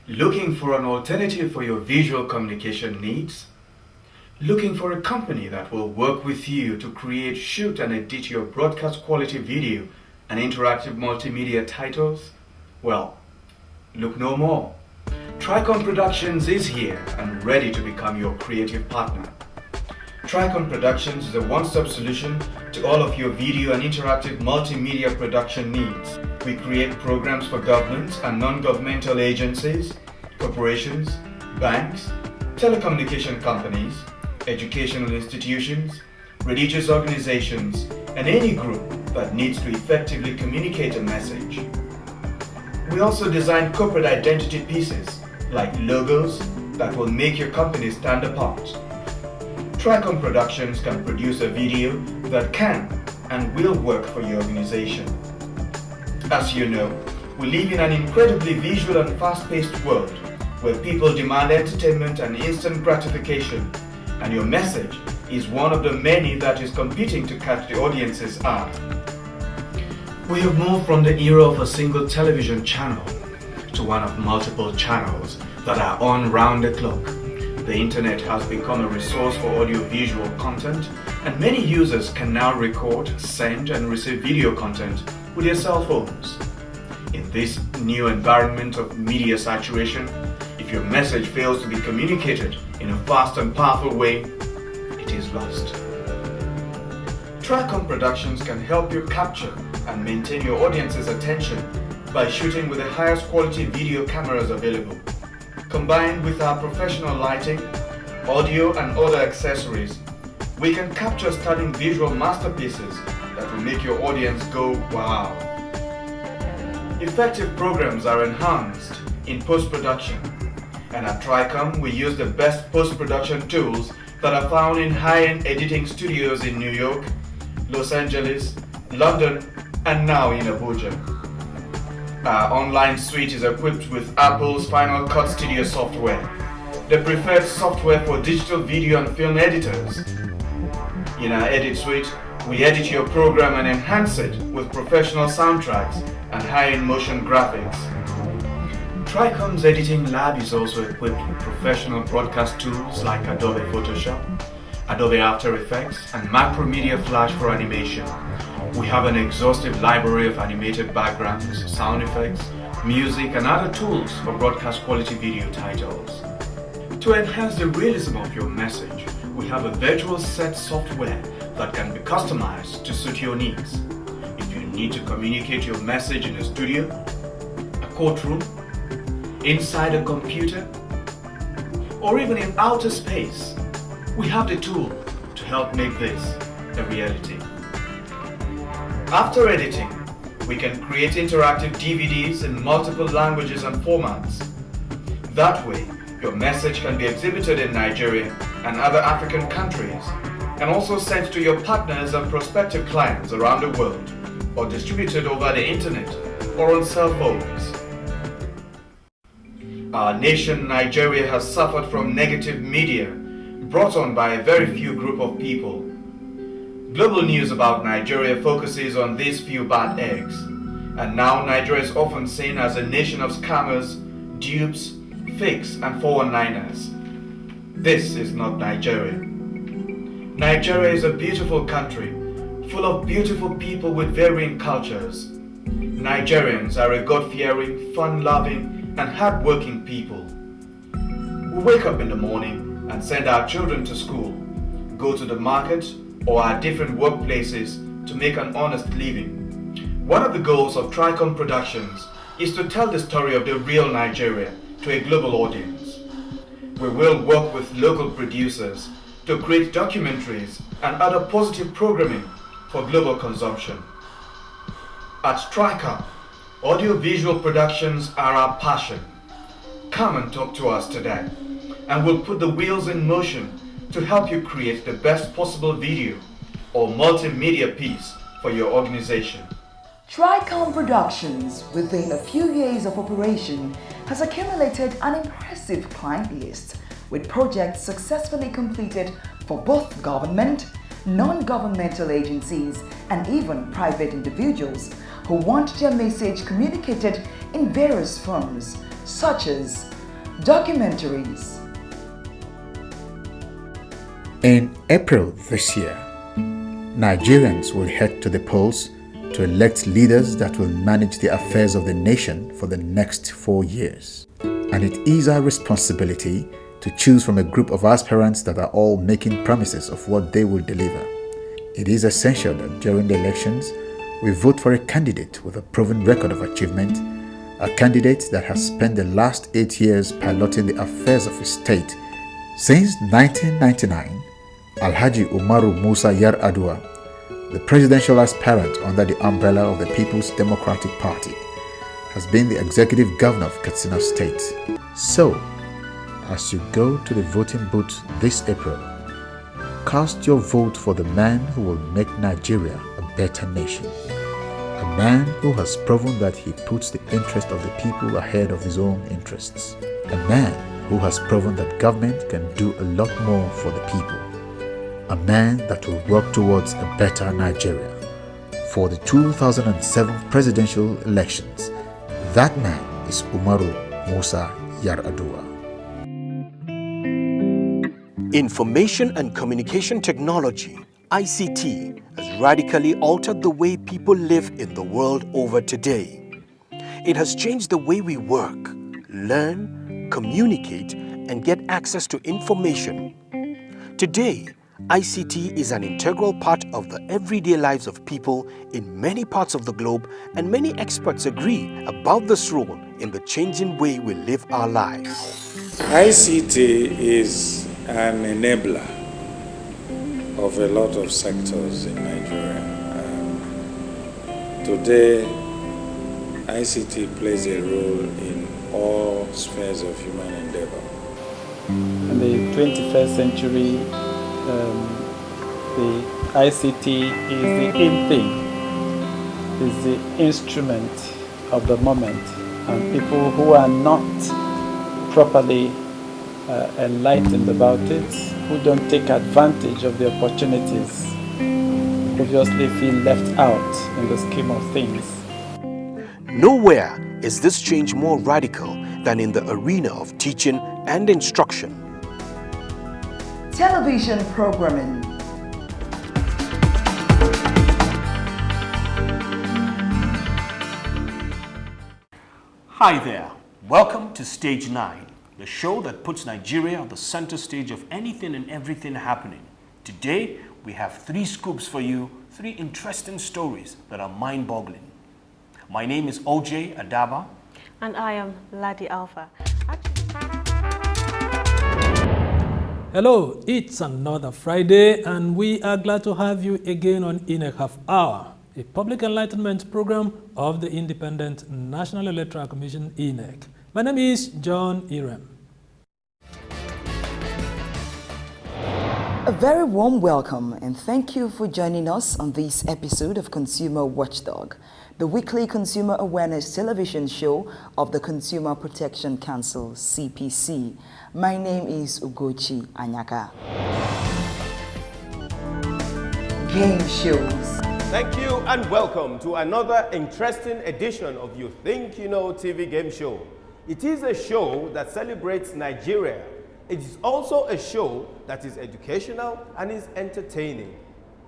Looking for an alternative for your visual communication needs? Looking for a company that will work with you to create, shoot and edit your broadcast quality video and interactive multimedia titles? Well, look no more. Tricom Productions is here and ready to become your creative partner. Tricom Productions is a one-stop solution to all of your video and interactive multimedia production needs. We create programs for governments and non-governmental agencies, corporations, banks, telecommunication companies, educational institutions, religious organizations, and any group that needs to effectively communicate a message. We also design corporate identity pieces like logos that will make your company stand apart. Tricom Productions can produce a video that can and will work for your organization. As you know, we live in an incredibly visual and fast-paced world where people demand entertainment and instant gratification, and your message is one of the many that is competing to catch the audience's eye. We have moved from the era of a single television channel to one of multiple channels that are on round the clock. The internet has become a resource for audio-visual content, and many users can now record, send and receive video content with their cell phones. In this new environment of media saturation, if your message fails to be communicated in a fast and powerful way, it is lost. Tricom Productions can help you capture and maintain your audience's attention by shooting with the highest quality video cameras available. Combined with our professional lighting, audio and other accessories, we can capture stunning visual masterpieces that will make your audience go wow. Effective programs are enhanced in post-production, and at Tricom we use the best post-production tools that are found in high-end editing studios in New York, Los Angeles, London, and now in Abuja. Our online suite is equipped with Apple's Final Cut Studio software, the preferred software for digital video and film editors. In our Edit Suite, we edit your program and enhance it with professional soundtracks and high-end motion graphics. Tricom's editing lab is also equipped with professional broadcast tools like Adobe Photoshop, Adobe After Effects, and Macromedia Flash for animation. We have an exhaustive library of animated backgrounds, sound effects, music, and other tools for broadcast quality video titles. To enhance the realism of your message, we have a virtual set software that can be customized to suit your needs. If you need to communicate your message in a studio, a courtroom, inside a computer, or even in outer space, we have the tool to help make this a reality. After editing, we can create interactive DVDs in multiple languages and formats. That way, your message can be exhibited in Nigeria and other African countries, and also sent to your partners and prospective clients around the world, or distributed over the internet or on cell phones. Our nation, Nigeria, has suffered from negative media brought on by a very few group of people. Global news about Nigeria focuses on these few bad eggs, and now Nigeria is often seen as a nation of scammers, dupes, fakes and 419ers. This is not Nigeria. Nigeria is a beautiful country, full of beautiful people with varying cultures. Nigerians are a God-fearing, fun-loving and hard-working people. We wake up in the morning and send our children to school, go to the market or our different workplaces to make an honest living. One of the goals of Tricom Productions is to tell the story of the real Nigeria to a global audience. We will work with local producers to create documentaries and other positive programming for global consumption. At Tricom, audio-visual productions are our passion. Come and talk to us today, and we'll put the wheels in motion to help you create the best possible video or multimedia piece for your organization. Tricom Productions, within a few years of operation, has accumulated an impressive client list, with projects successfully completed for both government, non-governmental agencies, and even private individuals who want their message communicated in various forms, such as documentaries. In April this year, Nigerians will head to the polls to elect leaders that will manage the affairs of the nation for the next 4 years. And it is our responsibility to choose from a group of aspirants that are all making promises of what they will deliver. It is essential that during the elections, we vote for a candidate with a proven record of achievement, a candidate that has spent the last 8 years piloting the affairs of his state. Since 1999, Alhaji Umaru Musa Yar'Adua, the presidential aspirant under the umbrella of the People's Democratic Party, has been the executive governor of Katsina State. So, as you go to the voting booth this April, cast your vote for the man who will make Nigeria a better nation. A man who has proven that he puts the interest of the people ahead of his own interests. A man who has proven that government can do a lot more for the people. A man that will work towards a better Nigeria. For the 2007 presidential elections, that man is Umaru Musa Yar'Adua. Information and Communication Technology, ICT, has radically altered the way people live in the world over today. It has changed the way we work, learn, communicate, and get access to information. Today, ICT is an integral part of the everyday lives of people in many parts of the globe, and many experts agree about this role in the changing way we live our lives. ICT is an enabler of a lot of sectors in Nigeria. Today, ICT plays a role in all spheres of human endeavor. In the 21st century, the ICT is the in thing, is the instrument of the moment, and people who are not properly enlightened about it, who don't take advantage of the opportunities, obviously feel left out in the scheme of things. Nowhere is this change more radical than in the arena of teaching and instruction. Television programming. Hi there, welcome to Stage 9, the show that puts Nigeria on the center stage of anything and everything happening. Today, we have 3 scoops for you, 3 interesting stories that are mind-boggling. My name is OJ Adaba. And I am Ladi Alpha. Hello, it's another Friday, and we are glad to have you again on In a Half Hour, a public enlightenment program of the Independent National Electoral Commission, INEC. My name is John Irem. A very warm welcome and thank you for joining us on this episode of Consumer Watchdog, the weekly consumer awareness television show of the Consumer Protection Council, CPC. My name is Ugochi Anyaka. Game shows. Thank you and welcome to another interesting edition of You Think You Know TV game show. It is a show that celebrates Nigeria. It is also a show that is educational and is entertaining.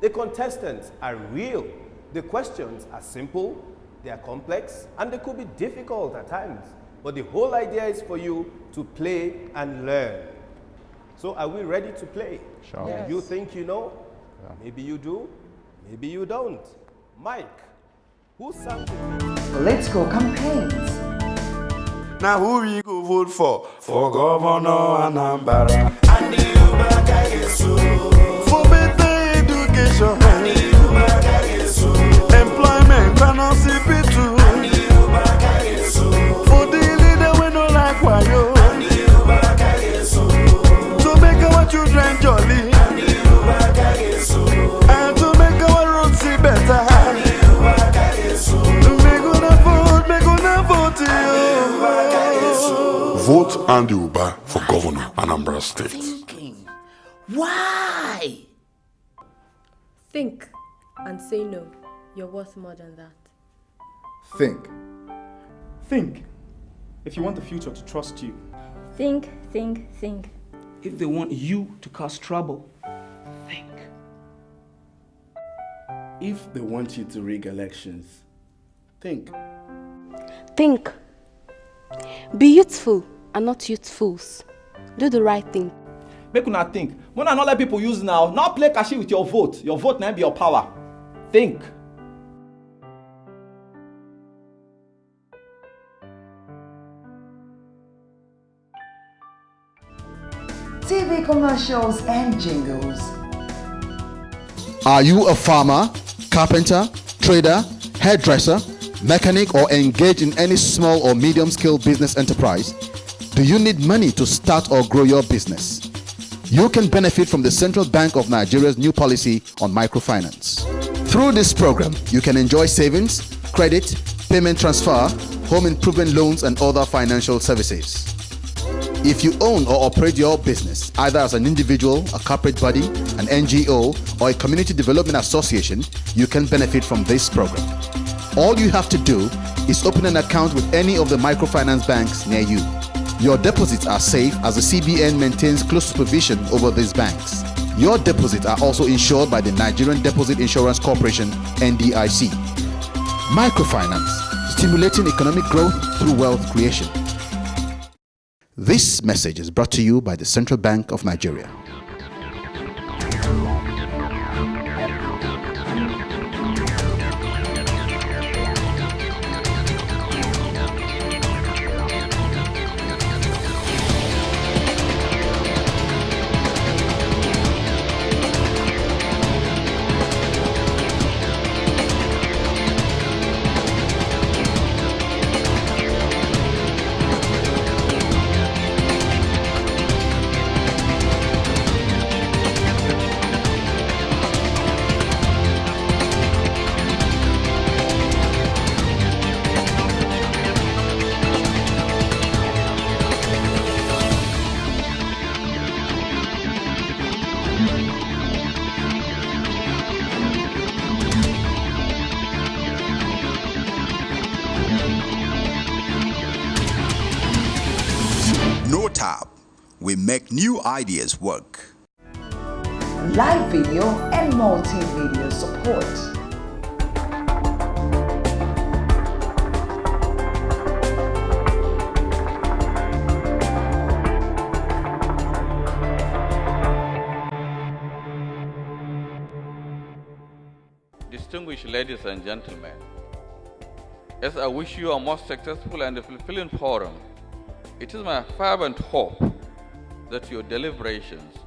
The contestants are real. The questions are simple, they are complex, and they could be difficult at times. But the whole idea is for you to play and learn. So are we ready to play? Sure. Yes. You think you know? Yeah. Maybe you do, maybe you don't. Mike, who sang the Political campaigns. Now who we go vote for Governor Anambra? For better education, employment and OCP2. For the leader we no like wayo, to make our children jolly, and to make our roads see better. Make gonna vote you. Vote Andy Uba for Governor Anambra State. Thinking. Why? Think and say no. You're worth more than that. Think. Think if you want the future to trust you. Think, think, think. If they want you to cause trouble, think. If they want you to rig elections, think. Think. Be youthful and not youthfuls. Do the right thing. Make una think. When I not let people use now, not play cashy with your vote. Your vote now be your power. Think. TV commercials and jingles. Are you a farmer, carpenter, trader, hairdresser, mechanic, or engaged in any small or medium-scale business enterprise? Do you need money to start or grow your business? You can benefit from the Central Bank of Nigeria's new policy on microfinance. Through this program, you can enjoy savings, credit, payment transfer, home improvement loans, and other financial services. If you own or operate your business, either as an individual, a corporate body, an NGO, or a community development association, you can benefit from this program. All you have to do is open an account with any of the microfinance banks near you. Your deposits are safe as the CBN maintains close supervision over these banks. Your deposits are also insured by the Nigerian Deposit Insurance Corporation, NDIC. Microfinance, stimulating economic growth through wealth creation. This message is brought to you by the Central Bank of Nigeria. NoTap, we make new ideas work. Live video and multimedia support. Distinguished ladies and gentlemen, as I wish you a most successful and fulfilling forum, it is my fervent hope that your deliberations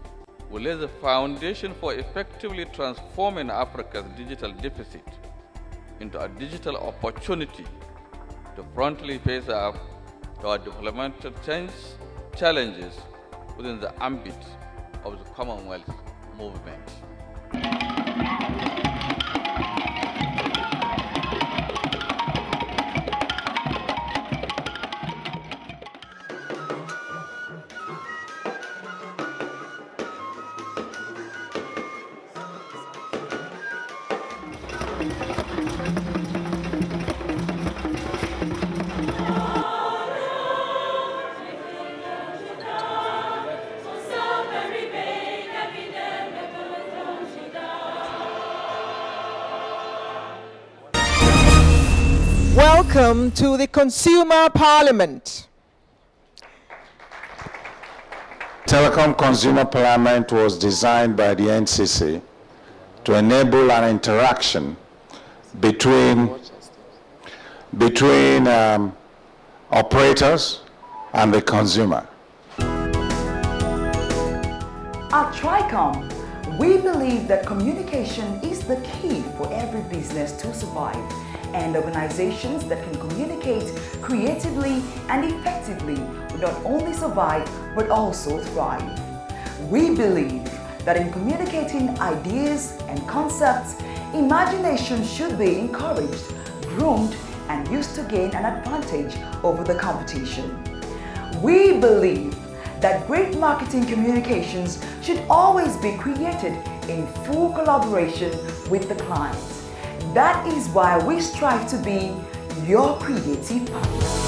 will lay the foundation for effectively transforming Africa's digital deficit into a digital opportunity to promptly face up to our developmental challenges within the ambit of the Commonwealth movement. Welcome to the Consumer Parliament. Telecom Consumer Parliament was designed by the NCC to enable an interaction between operators and the consumer. At TRICOM, we believe that communication is the key for every business to survive, and organizations that can communicate creatively and effectively will not only survive but also thrive. We believe that in communicating ideas and concepts, imagination should be encouraged, groomed, and used to gain an advantage over the competition. We believe that great marketing communications should always be created in full collaboration with the client. That is why we strive to be your creative partner.